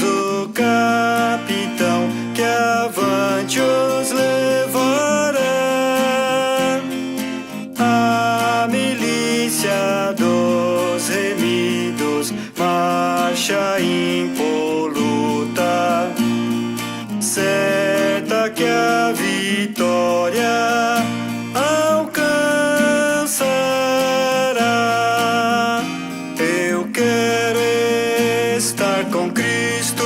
o capitão que avante os levará. A milícia dos remidos marcha impoluta, certa que a vitória alcançará. Eu quero estar com Cristo,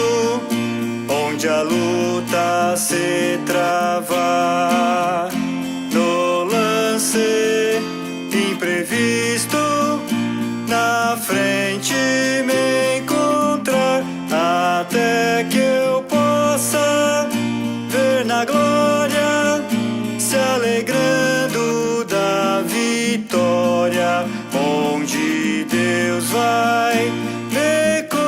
onde a luta se trava. No lance imprevisto, na frente me encontrar, até que eu possa ver na glória, se alegrando da vitória, onde Deus vai me coroar.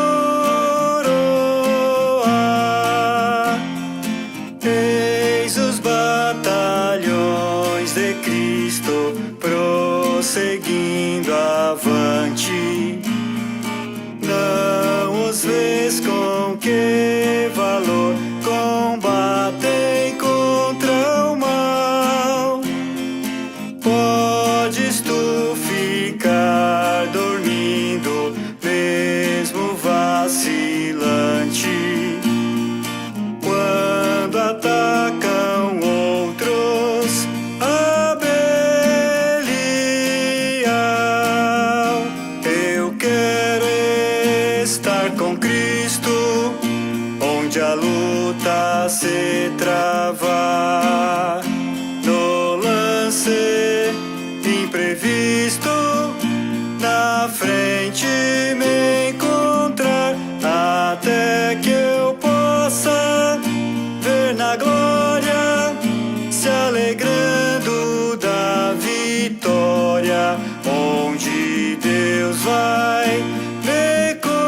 Eis os batalhões de Cristo prosseguindo avante. Não os vês com que valor combatem contra o mal. Podes tu ficar dormindo, mesmo vacilante, quando atacam outros a Belial. Eu quero estar com Cristo, onde a luta se trava. No lance imprevisto, na frente me encontrar, até que eu possa ver na glória, se alegrando da vitória, onde Deus vai me coroar.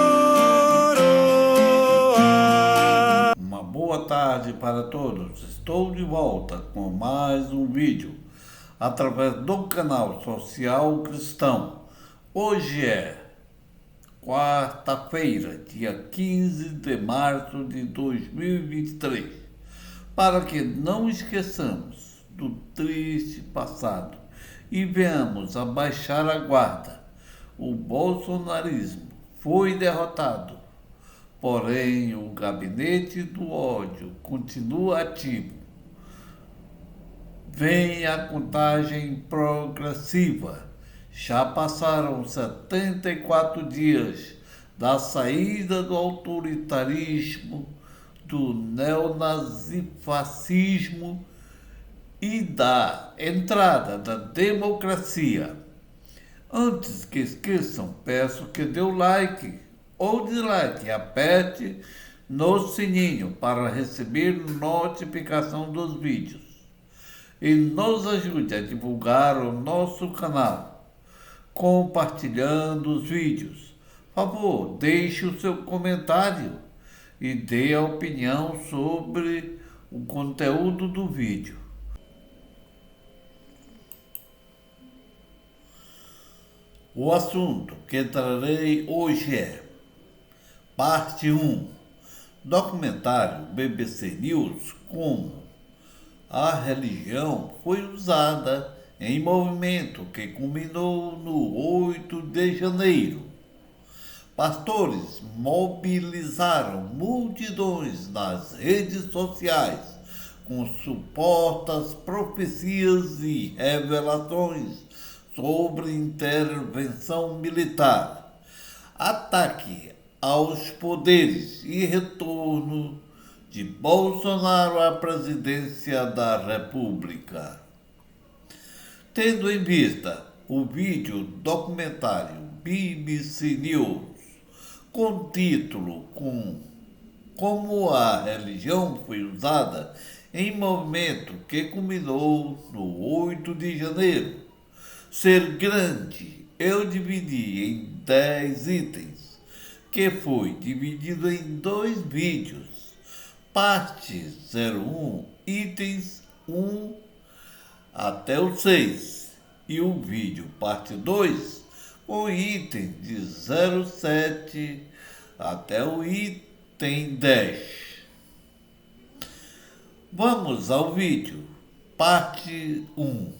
Uma boa tarde para todos. Estou de volta com mais um vídeo através do canal Social Cristão. Hoje é quarta-feira, dia 15 de março de 2023. Para que não esqueçamos do triste passado e venhamos abaixar a guarda, o bolsonarismo foi derrotado, porém o gabinete do ódio continua ativo. Vem a contagem progressiva. Já passaram 74 dias da saída do autoritarismo, do neonazifascismo e da entrada da democracia. Antes que esqueçam, peço que dê o like ou dislike e aperte no sininho para receber notificação dos vídeos. E nos ajude a divulgar o nosso canal, compartilhando os vídeos. Por favor, deixe o seu comentário e dê a opinião sobre o conteúdo do vídeo. O assunto que trarei hoje é parte 1, documentário BBC News, como a religião foi usada em movimento que culminou no 8 de janeiro. Pastores mobilizaram multidões nas redes sociais com supostas profecias e revelações sobre intervenção militar, ataque aos poderes e retorno de Bolsonaro à presidência da República. Tendo em vista o vídeo documentário BBC News, com título Como a religião foi usada em movimento que culminou no 8 de janeiro, ser grande, eu dividi em 10 itens, que foi dividido em 2 vídeos. Parte 01, itens 1 até o 6, e o vídeo parte 2, com itens de 07 até o item 10. Vamos ao vídeo, parte 1.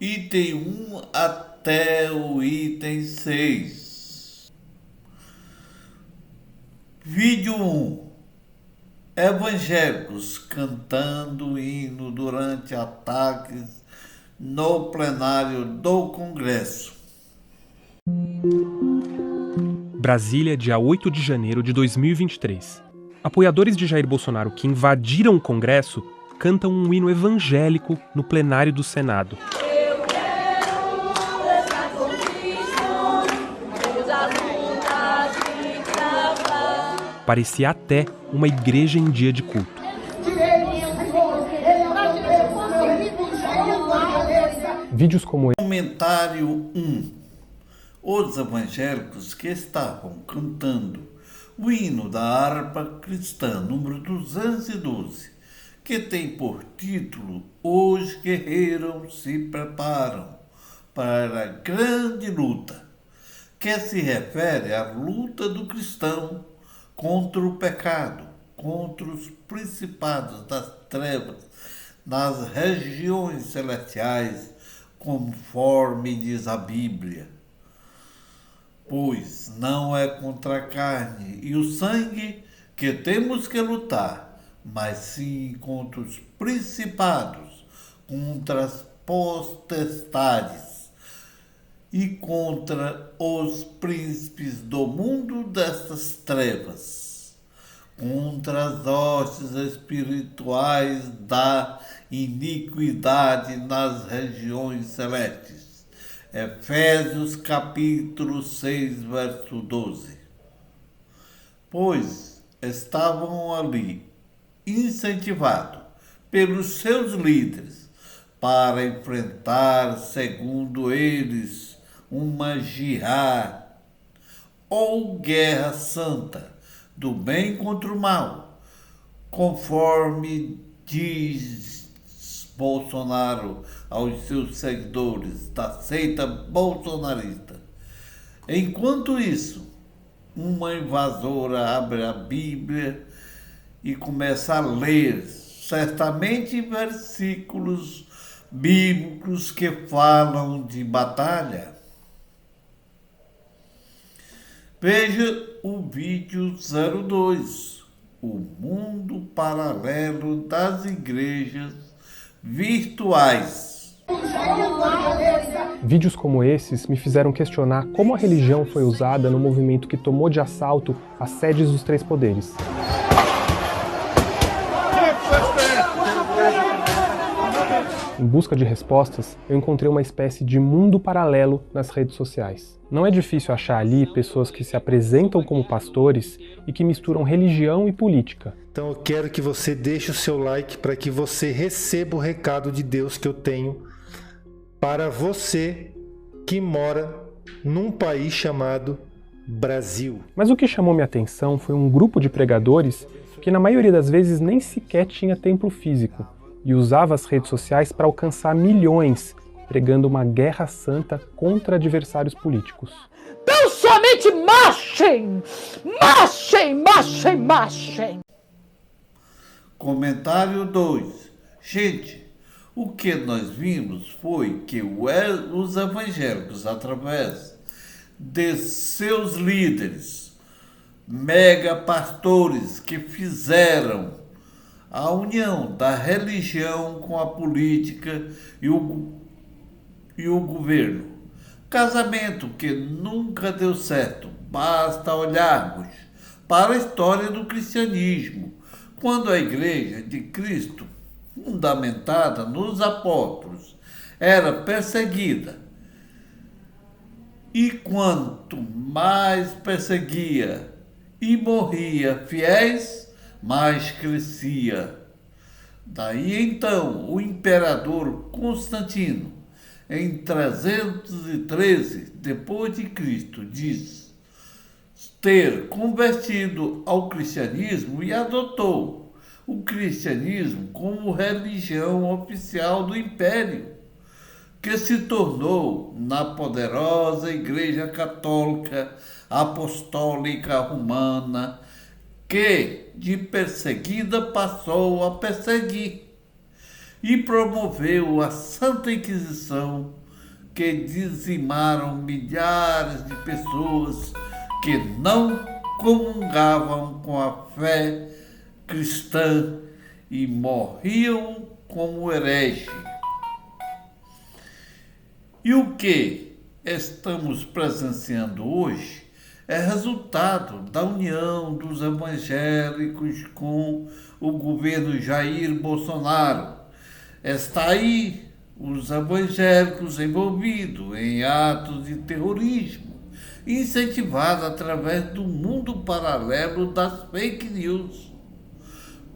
Item 1 até o item 6. Vídeo 1. Evangélicos cantando hino durante ataques no plenário do Congresso. Brasília, dia 8 de janeiro de 2023. Apoiadores de Jair Bolsonaro que invadiram o Congresso cantam um hino evangélico no plenário do Senado. Parecia até uma igreja em dia de culto. Vídeos como esse. Comentário 1. Os evangélicos que estavam cantando o hino da harpa cristã número 212, que tem por título Os guerreiros se preparam para a grande luta, que se refere à luta do cristão contra o pecado, contra os principados das trevas, nas regiões celestiais, conforme diz a Bíblia. Pois não é contra a carne e o sangue que temos que lutar, mas sim contra os principados, contra as potestades e contra os príncipes do mundo destas trevas, contra as hostes espirituais da iniquidade nas regiões celestes. Efésios capítulo 6, verso 12. Pois estavam ali incentivados pelos seus líderes para enfrentar, segundo eles, uma jihad ou guerra santa do bem contra o mal, conforme diz Bolsonaro aos seus seguidores da seita bolsonarista. Enquanto isso, uma invasora abre a Bíblia e começa a ler, certamente versículos bíblicos que falam de batalha. Veja o vídeo 02, o mundo paralelo das igrejas virtuais. Vídeos como esses me fizeram questionar como a religião foi usada no movimento que tomou de assalto as sedes dos três poderes. Em busca de respostas, eu encontrei uma espécie de mundo paralelo nas redes sociais. Não é difícil achar ali pessoas que se apresentam como pastores e que misturam religião e política. Então eu quero que você deixe o seu like para que você receba o recado de Deus que eu tenho para você que mora num país chamado Brasil. Mas o que chamou minha atenção foi um grupo de pregadores que na maioria das vezes nem sequer tinha templo físico e usava as redes sociais para alcançar milhões, pregando uma guerra santa contra adversários políticos. Então somente marchem! Marchem, marchem, marchem! Comentário 2. Gente, o que nós vimos foi que os evangélicos, através de seus líderes, mega pastores que fizeram a união da religião com a política e o governo. Casamento que nunca deu certo. Basta olharmos para a história do cristianismo, quando a Igreja de Cristo, fundamentada nos apóstolos, era perseguida. E quanto mais perseguia e morria fiéis, mais crescia. Daí então o imperador Constantino, em 313 depois de Cristo, diz ter convertido ao cristianismo e adotou o cristianismo como religião oficial do império, que se tornou na poderosa Igreja Católica Apostólica Romana que de perseguida passou a perseguir e promoveu a Santa Inquisição, que dizimaram milhares de pessoas que não comungavam com a fé cristã e morriam como hereges. E o que estamos presenciando hoje é resultado da união dos evangélicos com o governo Jair Bolsonaro. Está aí os evangélicos envolvidos em atos de terrorismo, incentivados através do mundo paralelo das fake news,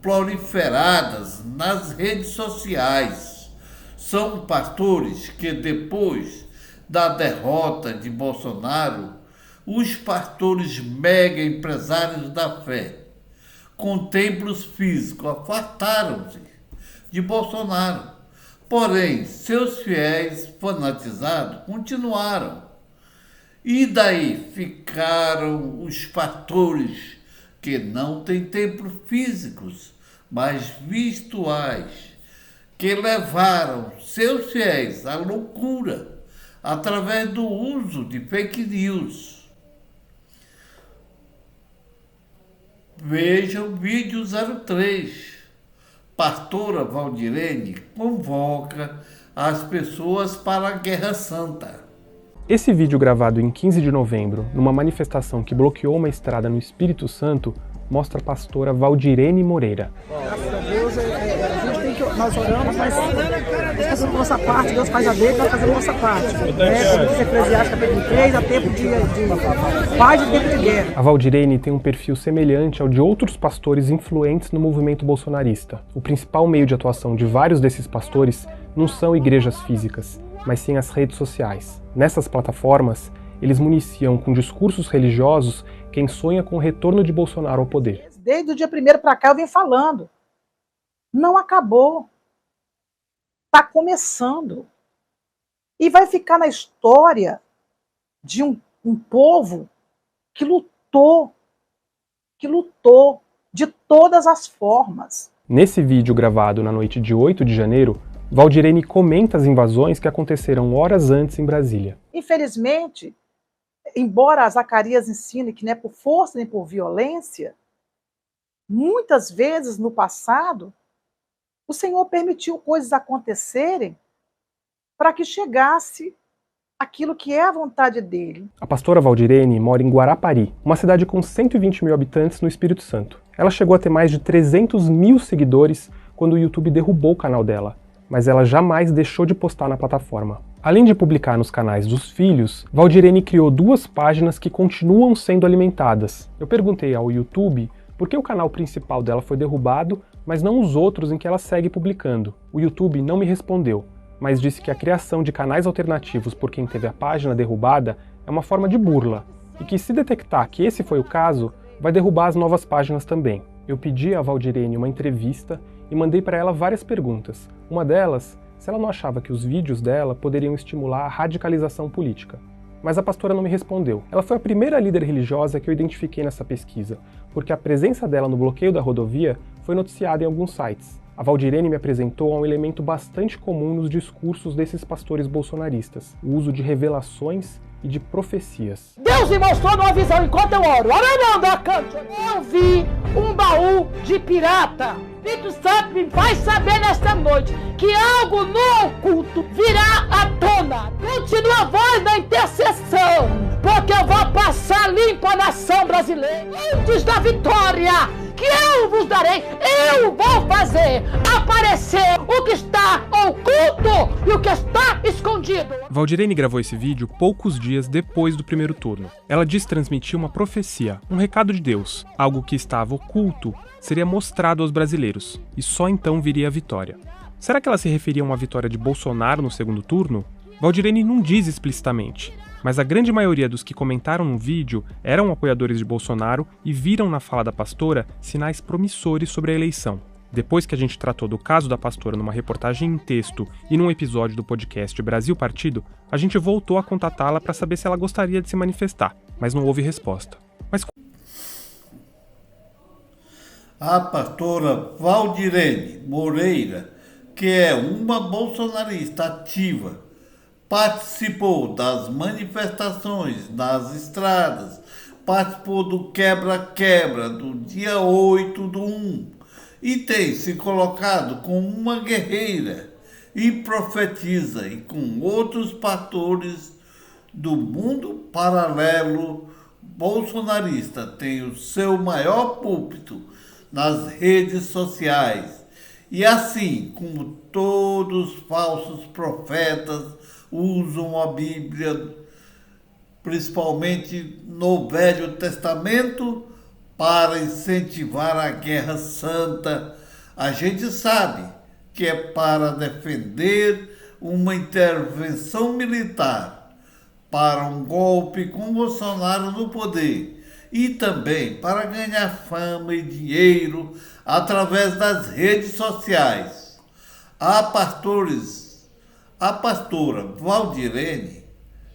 proliferadas nas redes sociais. São pastores que, depois da derrota de Bolsonaro, os pastores mega empresários da fé, com templos físicos, afastaram-se de Bolsonaro. Porém, seus fiéis fanatizados continuaram. E daí ficaram os pastores que não têm templos físicos, mas virtuais, que levaram seus fiéis à loucura através do uso de fake news. Veja o vídeo 03. Pastora Valdirene convoca as pessoas para a Guerra Santa. Esse vídeo, gravado em 15 de novembro, numa manifestação que bloqueou uma estrada no Espírito Santo, mostra a pastora Valdirene Moreira. Graças a Deus, nós oramos, mas fazemos a nossa parte, Deus faz a dele, nós fazemos a nossa parte. Como diz Eclesiastes capítulo 3, há tempo de paz e tempo de guerra. A Valdirene tem um perfil semelhante ao de outros pastores influentes no movimento bolsonarista. O principal meio de atuação de vários desses pastores não são igrejas físicas, mas sim as redes sociais. Nessas plataformas, eles municiam com discursos religiosos quem sonha com o retorno de Bolsonaro ao poder. Desde o dia 1º para cá eu venho falando. Não acabou. Está começando. E vai ficar na história de um povo que lutou de todas as formas. Nesse vídeo gravado na noite de 8 de janeiro, Valdirene comenta as invasões que aconteceram horas antes em Brasília. Infelizmente, embora Zacarias ensine que não é por força nem por violência, muitas vezes no passado, o Senhor permitiu coisas acontecerem para que chegasse aquilo que é a vontade dele. A pastora Valdirene mora em Guarapari, uma cidade com 120 mil habitantes no Espírito Santo. Ela chegou a ter mais de 300 mil seguidores quando o YouTube derrubou o canal dela, mas ela jamais deixou de postar na plataforma. Além de publicar nos canais dos filhos, Valdirene criou 2 páginas que continuam sendo alimentadas. Eu perguntei ao YouTube por que o canal principal dela foi derrubado, mas não os outros em que ela segue publicando. O YouTube não me respondeu, mas disse que a criação de canais alternativos por quem teve a página derrubada é uma forma de burla, e que se detectar que esse foi o caso, vai derrubar as novas páginas também. Eu pedi a Valdirene uma entrevista e mandei para ela várias perguntas. Uma delas, se ela não achava que os vídeos dela poderiam estimular a radicalização política. Mas a pastora não me respondeu. Ela foi a primeira líder religiosa que eu identifiquei nessa pesquisa, porque a presença dela no bloqueio da rodovia foi noticiada em alguns sites. A Valdirene me apresentou a um elemento bastante comum nos discursos desses pastores bolsonaristas: o uso de revelações e de profecias. Deus me mostrou numa visão enquanto eu oro. Eu vi um baú de pirata. O Espírito Santo me faz saber nesta noite que algo no oculto virá à tona. Continua a voz da intercessão, porque eu vou passar limpo a nação brasileira. Antes da vitória que eu vos darei, eu vou fazer aparecer o que está oculto e o que está escondido. Valdirene gravou esse vídeo poucos dias depois do primeiro turno. Ela diz transmitir uma profecia, um recado de Deus. Algo que estava oculto seria mostrado aos brasileiros, e só então viria a vitória. Será que ela se referia a uma vitória de Bolsonaro no segundo turno? Valdirene não diz explicitamente, mas a grande maioria dos que comentaram no vídeo eram apoiadores de Bolsonaro e viram na fala da pastora sinais promissores sobre a eleição. Depois que a gente tratou do caso da pastora numa reportagem em texto e num episódio do podcast Brasil Partido, a gente voltou a contatá-la para saber se ela gostaria de se manifestar, mas não houve resposta. Mas A pastora Valdirene Moreira, que é uma bolsonarista ativa, participou das manifestações nas estradas, participou do quebra-quebra do dia 8/1 e tem se colocado como uma guerreira e profetiza, e com outros pastores do mundo paralelo bolsonarista, tem o seu maior púlpito nas redes sociais. E assim como todos os falsos profetas usam a Bíblia, principalmente no Velho Testamento, para incentivar a guerra santa, a gente sabe que é para defender uma intervenção militar, para um golpe com Bolsonaro no poder e também para ganhar fama e dinheiro através das redes sociais. A pastora Valdirene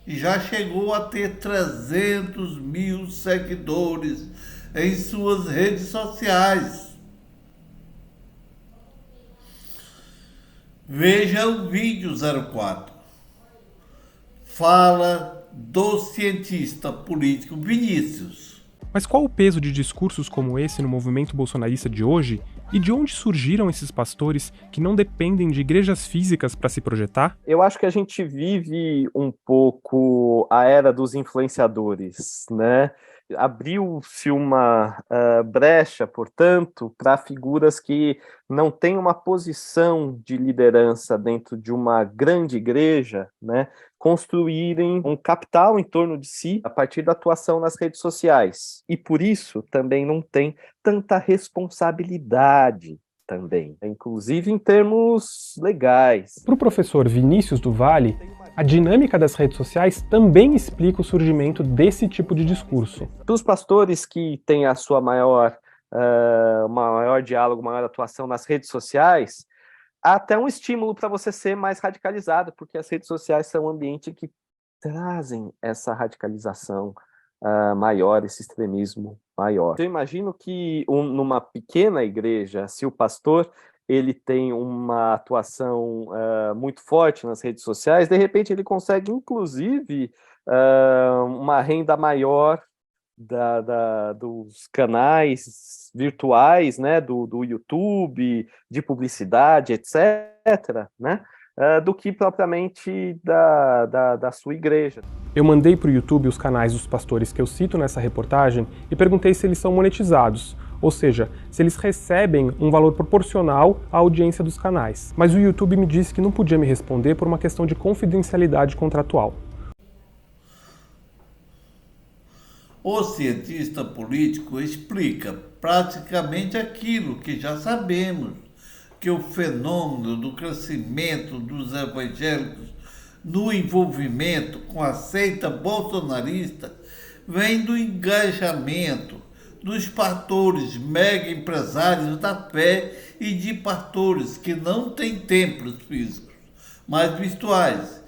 já chegou a ter 300 mil seguidores em suas redes sociais. Veja o vídeo 04. Fala do cientista político Vinícius. Mas qual o peso de discursos como esse no movimento bolsonarista de hoje? E de onde surgiram esses pastores que não dependem de igrejas físicas para se projetar? Eu acho que a gente vive um pouco a era dos influenciadores, né? Abriu-se uma brecha, portanto, para figuras que não têm uma posição de liderança dentro de uma grande igreja, né, construírem um capital em torno de si a partir da atuação nas redes sociais. E por isso também não tem tanta responsabilidade também, inclusive em termos legais. Para o professor Vinícius do Vale, a dinâmica das redes sociais também explica o surgimento desse tipo de discurso. Para os pastores que têm a sua maior diálogo, maior atuação nas redes sociais, há até um estímulo para você ser mais radicalizado, porque as redes sociais são um ambiente que trazem essa radicalização maior, esse extremismo maior. Eu imagino que numa pequena igreja, se o pastor ele tem uma atuação muito forte nas redes sociais, de repente ele consegue, inclusive, uma renda maior dos canais virtuais, né, do YouTube, de publicidade, etc., né, do que propriamente da sua igreja. Eu mandei para o YouTube os canais dos pastores que eu cito nessa reportagem e perguntei se eles são monetizados, ou seja, se eles recebem um valor proporcional à audiência dos canais. Mas o YouTube me disse que não podia me responder por uma questão de confidencialidade contratual. O cientista político explica praticamente aquilo que já sabemos, que o fenômeno do crescimento dos evangélicos no envolvimento com a seita bolsonarista vem do engajamento dos pastores mega empresários da fé e de pastores que não têm templos físicos, mas virtuais,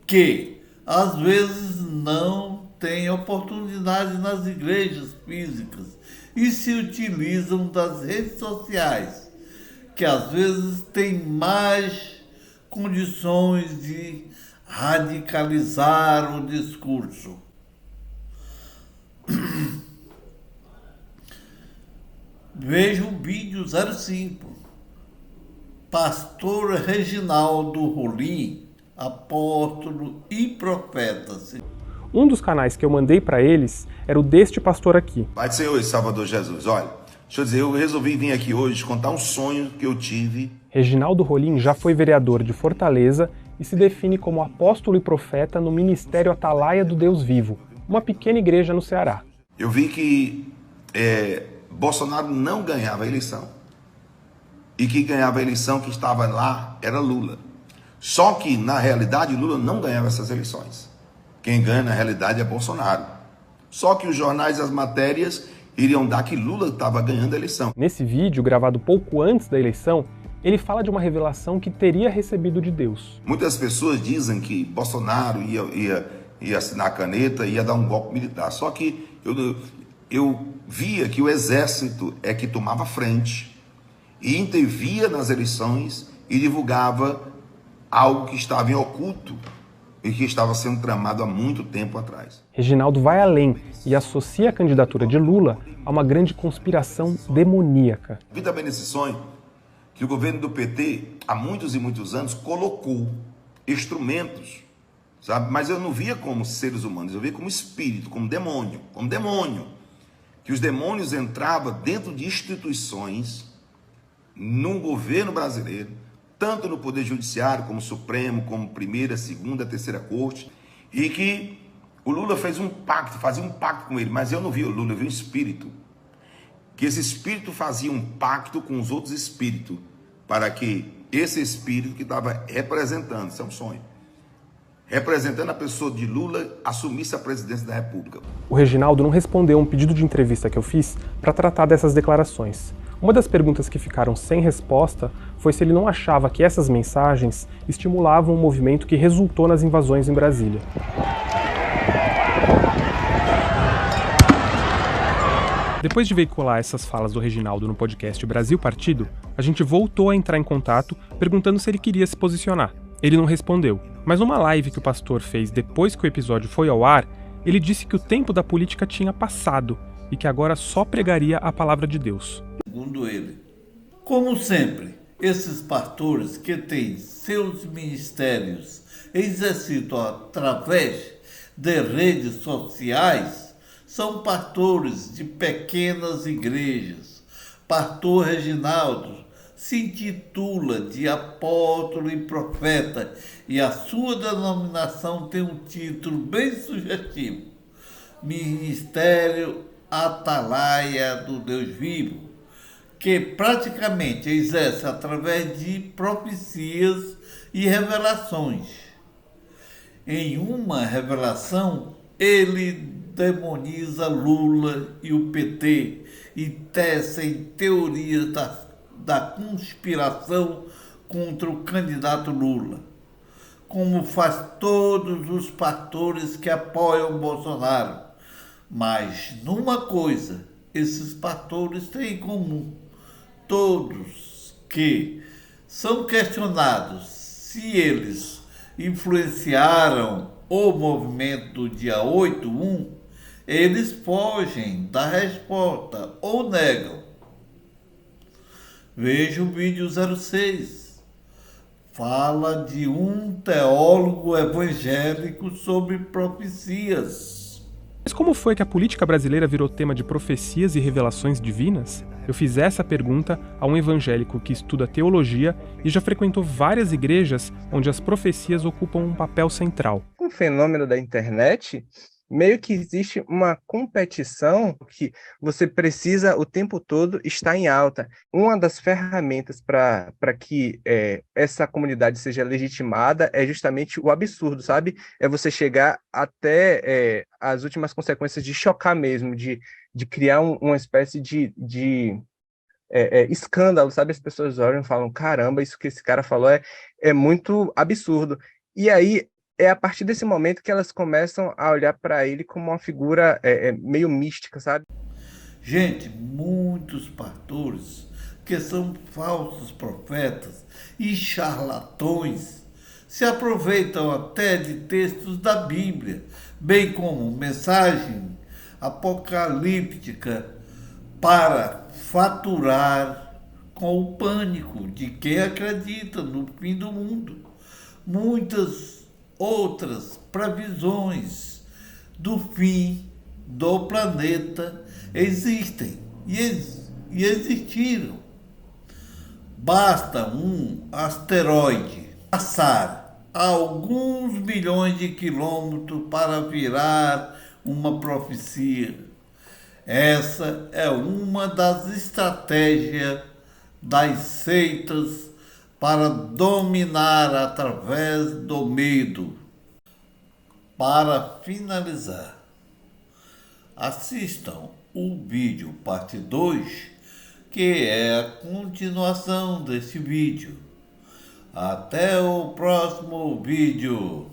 que às vezes não têm oportunidade nas igrejas físicas e se utilizam das redes sociais, que às vezes têm mais condições de radicalizar o discurso. Veja o vídeo 05. Pastor Reginaldo Rolim, apóstolo e profeta. Um dos canais que eu mandei para eles era o deste pastor aqui. Pai do Senhor e Salvador Jesus, olha, deixa eu dizer, eu resolvi vir aqui hoje contar um sonho que eu tive. Reginaldo Rolim já foi vereador de Fortaleza e se define como apóstolo e profeta no Ministério Atalaia do Deus Vivo, uma pequena igreja no Ceará. Eu vi que Bolsonaro não ganhava a eleição. E quem ganhava a eleição que estava lá era Lula. Só que, na realidade, Lula não ganhava essas eleições. Quem ganha, na realidade, é Bolsonaro. Só que os jornais e as matérias iriam dar que Lula estava ganhando a eleição. Nesse vídeo, gravado pouco antes da eleição, ele fala de uma revelação que teria recebido de Deus. Muitas pessoas dizem que Bolsonaro ia assinar a caneta e ia dar um golpe militar. Só que eu via que o exército é que tomava frente e intervia nas eleições e divulgava algo que estava em oculto e que estava sendo tramado há muito tempo atrás. Reginaldo vai além e associa a candidatura de Lula a uma grande conspiração demoníaca. Vi também nesse sonho que o governo do PT, há muitos e muitos anos, colocou instrumentos, sabe? Mas eu não via como seres humanos, eu via como espírito, como demônio, que os demônios entravam dentro de instituições no governo brasileiro, tanto no Poder Judiciário, como Supremo, como primeira, segunda, terceira corte, e que o Lula fazia um pacto com ele, mas eu não vi o Lula, eu vi um espírito, que esse espírito fazia um pacto com os outros espíritos, para que esse espírito que estava representando, isso é um sonho, representando a pessoa de Lula, assumisse a presidência da República. O Reginaldo não respondeu um pedido de entrevista que eu fiz para tratar dessas declarações. Uma das perguntas que ficaram sem resposta foi se ele não achava que essas mensagens estimulavam um movimento que resultou nas invasões em Brasília. Depois de veicular essas falas do Reginaldo no podcast Brasil Partido, a gente voltou a entrar em contato perguntando se ele queria se posicionar. Ele não respondeu, mas numa live que o pastor fez depois que o episódio foi ao ar, ele disse que o tempo da política tinha passado e que agora só pregaria a palavra de Deus. Segundo ele, como sempre, esses pastores que têm seus ministérios exercitam através de redes sociais são pastores de pequenas igrejas. Pastor Reginaldo se intitula de apóstolo e profeta e a sua denominação tem um título bem sugestivo: Ministério Atalaia do Deus Vivo, que praticamente exerce através de profecias e revelações. Em uma revelação, ele demoniza Lula e o PT e tecem teorias da conspiração contra o candidato Lula, como faz todos os pastores que apoiam Bolsonaro. Mas numa coisa, esses pastores têm em comum: todos que são questionados se eles influenciaram o movimento do dia 8/1, eles fogem da resposta ou negam. Veja o vídeo 06. Fala de um teólogo evangélico sobre profecias. Mas como foi que a política brasileira virou tema de profecias e revelações divinas? Eu fiz essa pergunta a um evangélico que estuda teologia e já frequentou várias igrejas onde as profecias ocupam um papel central. Com o fenômeno da internet, meio que existe uma competição que você precisa o tempo todo estar em alta. Uma das ferramentas para que essa comunidade seja legitimada é justamente o absurdo, sabe? É você chegar até as últimas consequências de chocar mesmo, de criar uma espécie de escândalo, sabe? As pessoas olham e falam: caramba, isso que esse cara falou é muito absurdo. E aí, é a partir desse momento que elas começam a olhar para ele como uma figura meio mística, sabe? Gente, muitos pastores que são falsos profetas e charlatões se aproveitam até de textos da Bíblia, bem como mensagem apocalíptica, para faturar com o pânico de quem acredita no fim do mundo. Muitas outras previsões do fim do planeta existem e existiram. Basta um asteroide passar a alguns milhões de quilômetros para virar uma profecia. Essa é uma das estratégias das seitas para dominar através do medo. Para finalizar, assistam o vídeo parte 2, que é a continuação deste vídeo. Até o próximo vídeo.